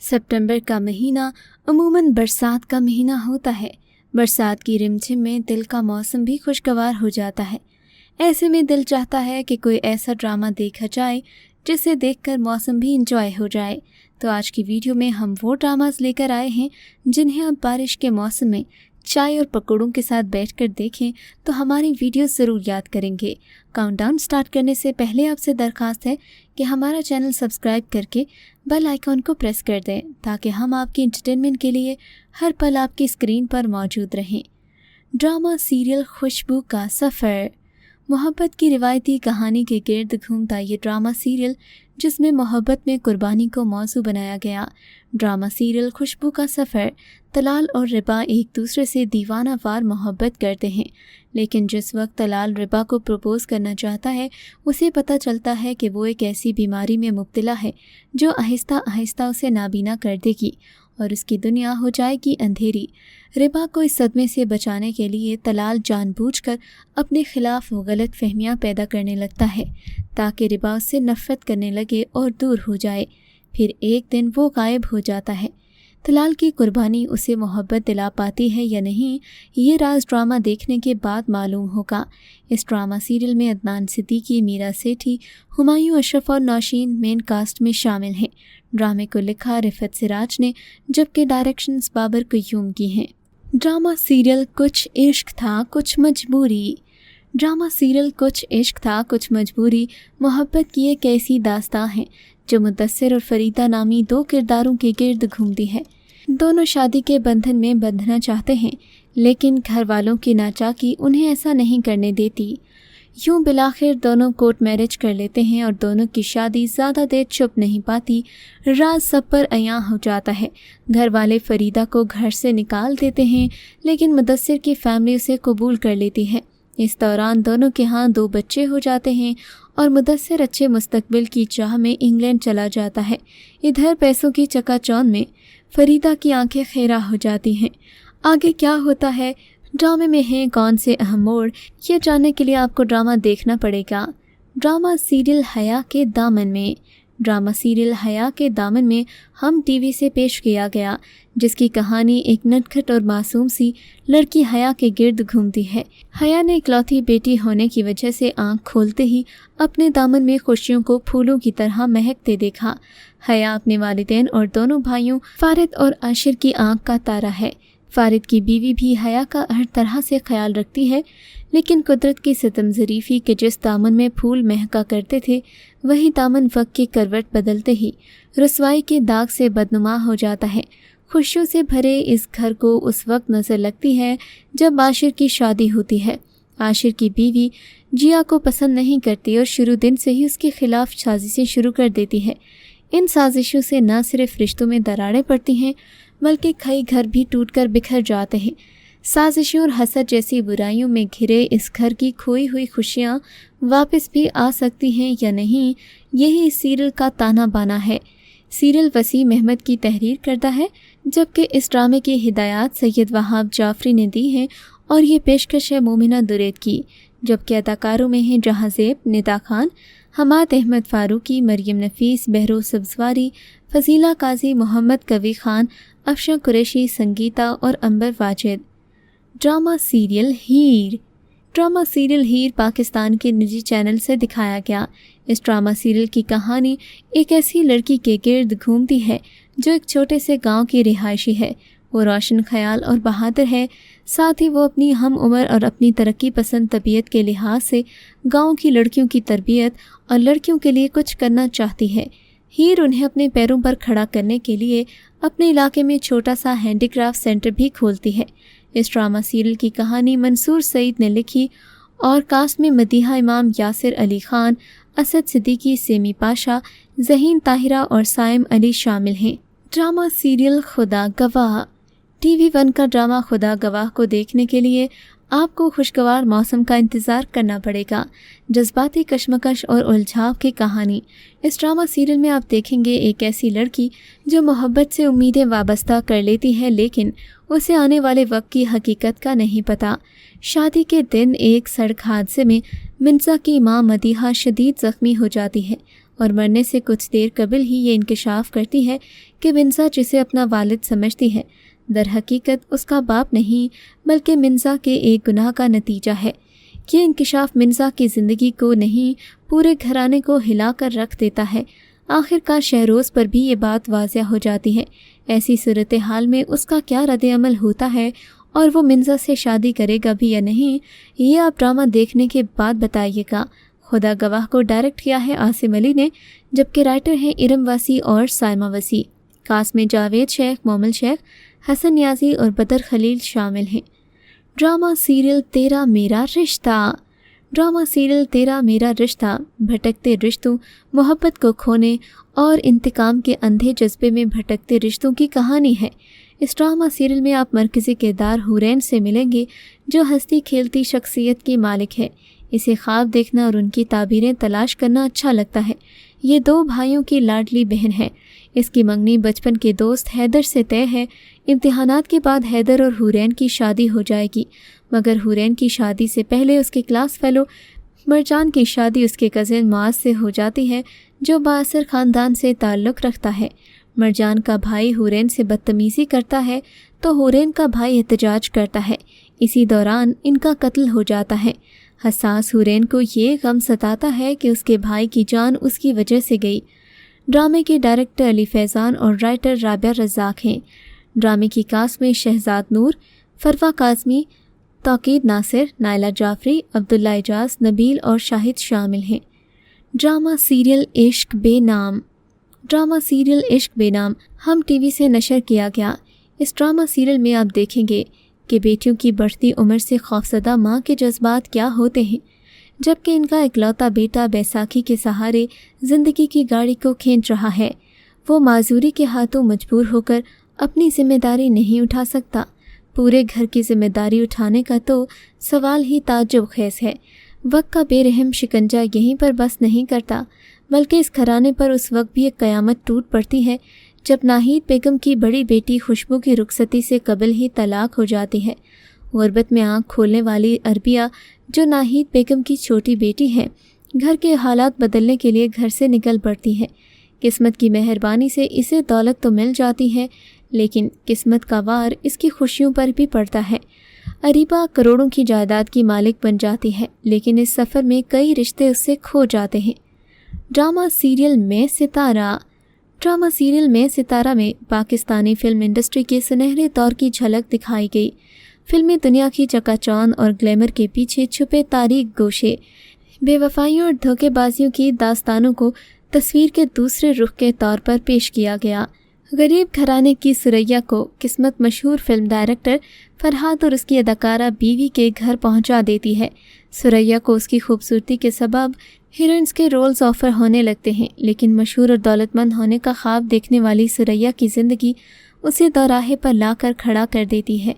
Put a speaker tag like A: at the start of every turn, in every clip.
A: सितंबर का महीना अमूमन बरसात का महीना होता है। बरसात की रिमझिम में दिल का मौसम भी खुशगवार हो जाता है। ऐसे में दिल चाहता है कि कोई ऐसा ड्रामा देखा जाए जिसे देखकर मौसम भी इंजॉय हो जाए। तो आज की वीडियो में हम वो ड्रामास लेकर आए हैं जिन्हें आप बारिश के मौसम में चाय और पकौड़ों के साथ बैठकर देखें तो हमारी वीडियो ज़रूर याद करेंगे। काउंटडाउन स्टार्ट करने से पहले आपसे दरख्वास्त है कि हमारा चैनल सब्सक्राइब करके बेल आइकॉन को प्रेस कर दें ताकि हम आपके एंटरटेनमेंट के लिए हर पल आपकी स्क्रीन पर मौजूद रहें। ड्रामा सीरियल खुशबू का सफ़र। मोहब्बत की रिवायती कहानी के गिर्द घूमता ये ड्रामा सीरियल जिसमें मोहब्बत में कुर्बानी को मौजू बनाया गया। ड्रामा सीरियल खुशबू का सफ़र। तलाल और रिबा एक दूसरे से दीवाना वार मोहब्बत करते हैं, लेकिन जिस वक्त तलाल रिबा को प्रपोज़ करना चाहता है उसे पता चलता है कि वो एक ऐसी बीमारी में मुब्तला है जो आहिस्ता आहिस्ता उसे नाबीना कर देगी और उसकी दुनिया हो जाएगी अंधेरी। रिबा को इस सदमे से बचाने के लिए तलाल जानबूझकर अपने खिलाफ गलत फहमियाँ पैदा करने लगता है ताकि रिबा उससे नफ़रत करने लगे और दूर हो जाए। फिर एक दिन वो गायब हो जाता है। तलाल की कुर्बानी उसे मोहब्बत दिला पाती है या नहीं, ये राज ड्रामा देखने के बाद मालूम होगा। इस ड्रामा सीरियल में अदनान सिद्दीकी, मीरा सेठी, हुमायूं अशरफ और नौशीन मेन कास्ट में शामिल हैं। ड्रामे को लिखा रिफत सिराज ने, जबकि डायरेक्शंस बाबर कयूम की हैं। ड्रामा सीरियल कुछ इश्क था कुछ मजबूरी। ड्रामा सीरियल कुछ इश्क था कुछ मजबूरी मोहब्बत की एक ऐसी दास्तां है जो मुदस्सिर और फरीदा नामी दो किरदारों के गिर्द घूमती है। दोनों शादी के बंधन में बंधना चाहते हैं, लेकिन घर वालों की नाचाकी उन्हें ऐसा नहीं करने देती। यूं बिलाखिर दोनों कोर्ट मैरिज कर लेते हैं और दोनों की शादी ज़्यादा देर छुप नहीं पाती। राज सब पर अयां हो जाता है। घर वाले फरीदा को घर से निकाल देते हैं, लेकिन मुदस्सिर की फैमिली उसे कबूल कर लेती है। इस दौरान दोनों के यहाँ 2 बच्चे हो जाते हैं और मुदस्सिर अच्छे मुस्तकबिल की चाह में इंग्लैंड चला जाता है। इधर पैसों की चकाचौंध में फरीदा की आंखें खेरा हो जाती हैं। आगे क्या होता है, ड्रामे में हैं कौन से अहम मोड़, ये जानने के लिए आपको ड्रामा देखना पड़ेगा। ड्रामा सीरियल हया के दामन में। ड्रामा सीरियल हया के दामन में हम टीवी से पेश किया गया, जिसकी कहानी एक नटखट और मासूम सी लड़की हया के गिर्द घूमती है। हया ने इकलौती बेटी होने की वजह से आंख खोलते ही अपने दामन में खुशियों को फूलों की तरह महकते देखा। हया अपने वालिदैन और दोनों भाइयों फारिद और आशिर की आंख का तारा है। फारिद की बीवी भी हया का हर तरह से ख्याल रखती है, लेकिन कुदरत की सितम ज़रीफ़ी के जिस दामन में फूल महका करते थे वही दामन वक्त की करवट बदलते ही रुसवाई के दाग से बदनुमा हो जाता है। खुशियों से भरे इस घर को उस वक्त नज़र लगती है जब आशिर की शादी होती है। आशिर की बीवी जिया को पसंद नहीं करती और शुरू दिन से ही उसके खिलाफ साजिशें शुरू कर देती है। इन साजिशों से न सिर्फ रिश्तों में दरारें पड़ती हैं बल्कि कई घर भी टूटकर बिखर जाते हैं। साजिशों और हसद जैसी बुराइयों में घिरे इस घर की खोई हुई खुशियाँ वापस भी आ सकती हैं या नहीं, यही इस सीरियल का ताना बाना है। सीरियल वसीम अहमद की तहरीर करता है, जबकि इस ड्रामे की हिदायत सैयद वहाब जाफरी ने दी है और ये पेशकश है मोमिना दुरैद की। जबकि अदाकारों में हैं जहाँ ज़ेब, निदा खान, हमाद अहमद फारूकी, मरियम नफीस, बहरोज़ सब्ज़वारी, फजीला काजी, मोहम्मद कवी खान, अफशा कुरैशी, संगीता और अंबर वाजिद। ड्रामा सीरियल हीर। ड्रामा सीरियल हीर पाकिस्तान के निजी चैनल से दिखाया गया। इस ड्रामा सीरियल की कहानी एक ऐसी लड़की के गिर्द घूमती है जो एक छोटे से गांव की रिहायशी है। वो रोशन ख्याल और बहादुर है, साथ ही वो अपनी हम उम्र और अपनी तरक्की पसंद तबीयत के लिहाज से गांव की लड़कियों की तरबियत और लड़कियों के लिए कुछ करना चाहती है। हीर उन्हें अपने पैरों पर खड़ा करने के लिए अपने इलाके में छोटा सा हैंडीक्राफ्ट सेंटर भी खोलती है। इस ड्रामा सीरियल की कहानी मंसूर सईद ने लिखी और कास्ट में मदीहा इमाम, यासिर अली खान, असद सिद्दीकी, सेमी पाशा, ज़हीन ताहिरा और साइम अली शामिल हैं। ड्रामा सीरियल खुदा गवाह। टीवी वन का ड्रामा खुदा गवाह को देखने के लिए आपको खुशगवार मौसम का इंतज़ार करना पड़ेगा। जज्बाती कशमकश और उलझाव की कहानी। इस ड्रामा सीरियल में आप देखेंगे एक ऐसी लड़की जो मोहब्बत से उम्मीदें वाबस्ता कर लेती है, लेकिन उसे आने वाले वक्त की हकीकत का नहीं पता। शादी के दिन एक सड़क हादसे में मिर्ज़ा की मां मदीहा शदीद ज़ख्मी हो जाती है اور مرنے سے کچھ دیر قبل ہی یہ انکشاف کرتی ہے کہ منزا جسے اپنا والد سمجھتی ہے در حقیقت اس کا باپ نہیں بلکہ منزا کے ایک گناہ کا نتیجہ ہے۔ یہ انکشاف منزا کی زندگی کو نہیں پورے گھرانے کو ہلا کر رکھ دیتا ہے۔ آخر کار شہروز پر بھی یہ بات واضح ہو جاتی ہے۔ ایسی صورتحال میں اس کا کیا رد عمل ہوتا ہے اور وہ منزا سے شادی کرے گا بھی یا نہیں، یہ آپ ڈرامہ دیکھنے کے بعد بتائیے گا۔ خدا گواہ کو ڈائریکٹ کیا ہے عاصم علی نے، جبکہ رائٹر ہیں ارم وسیع اور سائمہ وسیع۔ کاسٹ میں جاوید شیخ، مومل شیخ، حسن نیازی اور بدر خلیل شامل ہیں۔ ڈرامہ سیریل تیرا میرا رشتہ۔ ڈرامہ سیریل تیرا میرا رشتہ بھٹکتے رشتوں، محبت کو کھونے اور انتقام کے اندھے جذبے میں بھٹکتے رشتوں کی کہانی ہے۔ اس ڈرامہ سیریل میں آپ مرکزی کردار حورین سے ملیں گے جو ہستی کھیلتی شخصیت کی مالک ہے۔ اسے خواب دیکھنا اور ان کی تعبیریں تلاش کرنا اچھا لگتا ہے۔ یہ دو بھائیوں کی لاڈلی بہن ہے۔ اس کی منگنی بچپن کے دوست حیدر سے طے ہے۔ امتحانات کے بعد حیدر اور حورین کی شادی ہو جائے گی، مگر حورین کی شادی سے پہلے اس کے کلاس فیلو مرجان کی شادی اس کے کزن معاذ سے ہو جاتی ہے جو بااثر خاندان سے تعلق رکھتا ہے۔ مرجان کا بھائی حورین سے بدتمیزی کرتا ہے تو حورین کا بھائی احتجاج کرتا ہے۔ اسی دوران ان کا قتل ہو جاتا ہے۔ حساس حورین کو یہ غم ستاتا ہے کہ اس کے بھائی کی جان اس کی وجہ سے گئی۔ ڈرامے کے ڈائریکٹر علی فیضان اور رائٹر رابعہ رزاق ہیں۔ ڈرامے کی کاسٹ میں شہزاد نور، فروا کاظمی، توقید ناصر، نائلہ جعفری، عبداللہ اعجاز، نبیل اور شاہد شامل ہیں۔ ڈرامہ سیریل عشق بے نام۔ ڈرامہ سیریل عشق بے نام ہم ٹی وی سے نشر کیا گیا۔ اس ڈرامہ سیریل میں آپ دیکھیں گے کہ بیٹیوں کی بڑھتی عمر سے خوفزدہ ماں کے جذبات کیا ہوتے ہیں، جبکہ ان کا اکلوتا بیٹا بیساکھی کے سہارے زندگی کی گاڑی کو کھینچ رہا ہے۔ وہ معذوری کے ہاتھوں مجبور ہو کر اپنی ذمہ داری نہیں اٹھا سکتا۔ پورے گھر کی ذمہ داری اٹھانے کا تو سوال ہی تعجب خیز ہے۔ وقت کا بے رحم شکنجہ یہیں پر بس نہیں کرتا، بلکہ اس گھرانے پر اس وقت بھی ایک قیامت ٹوٹ پڑتی ہے جب ناہید بیگم کی بڑی بیٹی خوشبو کی رخصتی سے قبل ہی طلاق ہو جاتی ہے۔ غربت میں آنکھ کھولنے والی عربیہ جو ناہید بیگم کی چھوٹی بیٹی ہے، گھر کے حالات بدلنے کے لیے گھر سے نکل پڑتی ہے۔ قسمت کی مہربانی سے اسے دولت تو مل جاتی ہے، لیکن قسمت کا وار اس کی خوشیوں پر بھی پڑتا ہے۔ عریبہ کروڑوں کی جائیداد کی مالک بن جاتی ہے، لیکن اس سفر میں کئی رشتے اس سے کھو جاتے ہیں۔ ڈرامہ سیریل میں ستارہ۔ ڈرامہ سیریل میں ستارہ میں پاکستانی فلم انڈسٹری کے سنہرے دور کی جھلک دکھائی گئی۔ فلمی دنیا کی چکا چوند اور گلیمر کے پیچھے چھپے تاریک گوشے، بے وفائیوں اور دھوکے بازیوں کی داستانوں کو تصویر کے دوسرے رخ کے طور پر پیش کیا گیا۔ غریب گھرانے کی سریا کو قسمت مشہور فلم ڈائریکٹر فرحات اور اس کی اداکارہ بیوی کے گھر پہنچا دیتی ہے۔ سریا کو اس کی خوبصورتی کے سبب ہیروئنز کے رولز آفر ہونے لگتے ہیں، لیکن مشہور اور دولت مند ہونے کا خواب دیکھنے والی سریا کی زندگی اسے دوراہے پر لا کر کھڑا کر دیتی ہے۔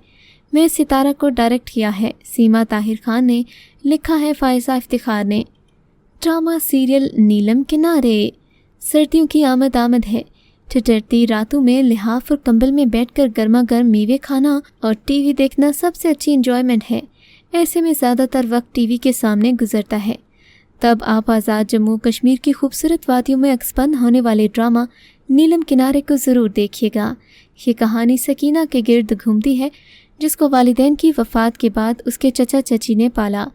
A: میں ستارہ کو ڈائریکٹ کیا ہے سیما طاہر خان نے، لکھا ہے فائزہ افتخار نے۔ ڈرامہ سیریل نیلم کنارے۔ سردیوں کی آمد ہے۔ ٹھٹھرتی راتوں میں لحاف اور کمبل میں بیٹھ کر گرما گرم میوے کھانا اور ٹی وی دیکھنا سب سے اچھی انجوائمنٹ ہے۔ ایسے میں زیادہ تر وقت ٹی وی کے سامنے گزرتا ہے۔ تب آپ آزاد جموں کشمیر کی خوبصورت وادیوں میں ایکسپن ہونے والے ڈرامہ نیلم کنارے کو ضرور دیکھیے گا۔ یہ کہانی سکینہ کے گرد گھومتی ہے، جس کو والدین کی وفات کے بعد اس کے چچا چچی نے پالا۔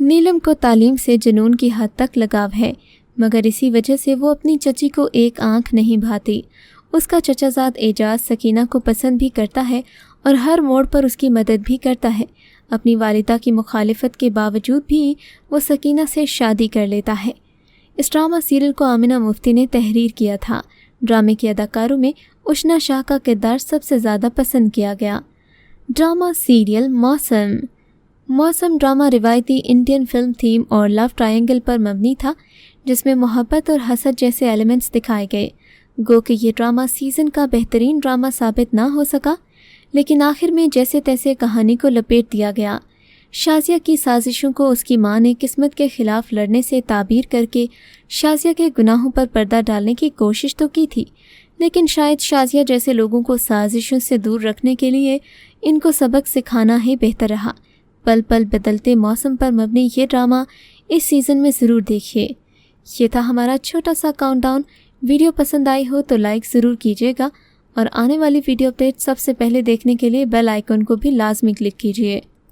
A: نیلم کو تعلیم سے جنون کی حد تک لگاؤ ہے، مگر اسی وجہ سے وہ اپنی چچی کو ایک آنکھ نہیں بھاتی۔ اس کا چچا زاد اعجاز سکینہ کو پسند بھی کرتا ہے اور ہر موڑ پر اس کی مدد بھی کرتا ہے۔ اپنی والدہ کی مخالفت کے باوجود بھی وہ سکینہ سے شادی کر لیتا ہے۔ اس ڈرامہ سیریل کو آمنہ مفتی نے تحریر کیا تھا۔ ڈرامے کے اداکاروں میں اشنا شاہ کا کردار سب سے زیادہ پسند کیا گیا۔ ڈرامہ سیریل موسم۔ موسم ڈرامہ روایتی انڈین فلم تھیم اور لو ٹرائنگل پر مبنی تھا، جس میں محبت اور حسد جیسے ایلیمنٹس دکھائے گئے۔ گو کہ یہ ڈرامہ سیزن کا بہترین ڈرامہ ثابت نہ ہو سکا، لیکن آخر میں جیسے تیسے کہانی کو لپیٹ دیا گیا۔ شازیہ کی سازشوں کو اس کی ماں نے قسمت کے خلاف لڑنے سے تعبیر کر کے شازیہ کے گناہوں پر پردہ ڈالنے کی کوشش تو کی تھی، لیکن شاید شازیہ جیسے لوگوں کو سازشوں سے دور رکھنے کے لیے ان کو سبق سکھانا ہی بہتر رہا۔ پل پل بدلتے موسم پر مبنی یہ ڈرامہ اس سیزن میں ضرور دیکھیے۔ یہ تھا ہمارا چھوٹا سا کاؤنٹ ڈاؤن۔ ویڈیو پسند آئی ہو تو لائک ضرور کیجیے گا اور آنے والی ویڈیو اپڈیٹ سب سے پہلے دیکھنے کے لیے بیل آئیکن کو بھی لازمی کلک کیجیے۔